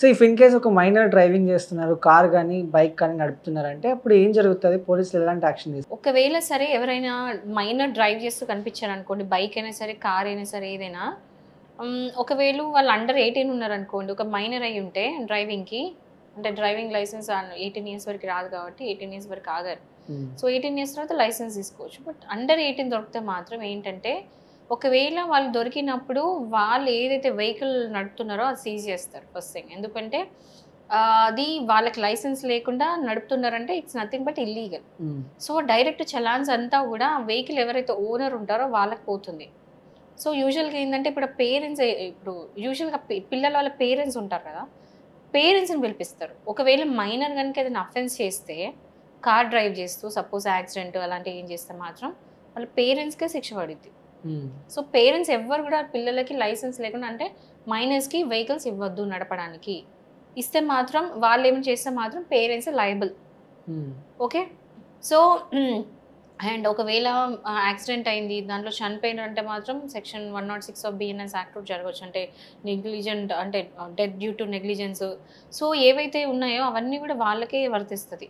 So, if in case ఒక minor driving చేస్తున్నారు, car గాని, బైక్ కానీ నడుపుతున్నారంటే అప్పుడు ఏం జరుగుతది? పోలీసులు ఎలాంటి యాక్షన్ తీసుకుంటారు? ఒకవేళ సరే ఎవరైనా మైనర్ డ్రైవ్ చేస్తూ కనిపించారనుకోండి, బైక్ అయినా సరే, కార్ అయినా సరే ఏదైనా ఒకవేళ వాళ్ళు అండర్ 18 ఉన్నారనుకోండి, ఒక మైనర్ అయ్యి ఉంటే డ్రైవింగ్‌కి అంటే డ్రైవింగ్ లైసెన్స్ 18 ఇయర్స్ వరకు రాదు కాబట్టి 18 ఇయర్స్ వరకు ఆగారు. సో, 18 ఇయర్స్ తర్వాత లైసెన్స్ తీసుకోవచ్చు. బట్ అండర్ 18 దొరికితే మాత్రం ఏంటంటే, ఒకవేళ వాళ్ళు దొరికినప్పుడు వాళ్ళు ఏదైతే వెహికల్ నడుపుతున్నారో అది సీజ్ చేస్తారు ఫస్ట్ థింగ్. ఎందుకంటే అది వాళ్ళకి లైసెన్స్ లేకుండా నడుపుతున్నారంటే it's nothing but illegal. So, direct challans అంతా కూడా వెహికల్ ఎవరైతే ఓనర్ ఉంటారో వాళ్ళకి పోతుంది. సో, యూజువల్‌గా ఏందంటే ఇప్పుడు పేరెంట్స్ ఇప్పుడు యూజువల్‌గా పిల్లల వాళ్ళ పేరెంట్స్ ఉంటారు కదా! పేరెంట్స్‌ని పిలిపిస్తారు. ఒకవేళ మైనర్ గనుక ఏదైనా అఫెన్స్ చేస్తే, కార్ డ్రైవ్ చేస్తూ సపోజ్ యాక్సిడెంట్ అలాంటివి ఏం చేస్తే మాత్రం వాళ్ళ పేరెంట్స్‌కే శిక్ష పడిద్ది. సో, పేరెంట్స్ ఎవ్వరు కూడా పిల్లలకి లైసెన్స్ లేకుండా అంటే మైనర్స్‌కి వెహికల్స్ ఇవ్వద్దు నడపడానికి. ఇస్తే మాత్రం వాళ్ళేమైనా చేస్తే మాత్రం parents liable. Okay. So, and ఒకవేళ యాక్సిడెంట్ అయింది, దాంట్లో చనిపోయినారంటే మాత్రం సెక్షన్ 106 ఆఫ్ బిఎన్ఎస్ యాక్ట్ జరగొచ్చు. అంటే నెగ్లిజెంట్ అంటే death due to negligence. So, ఏవైతే ఉన్నాయో అవన్నీ కూడా వాళ్ళకే వర్తిస్తది.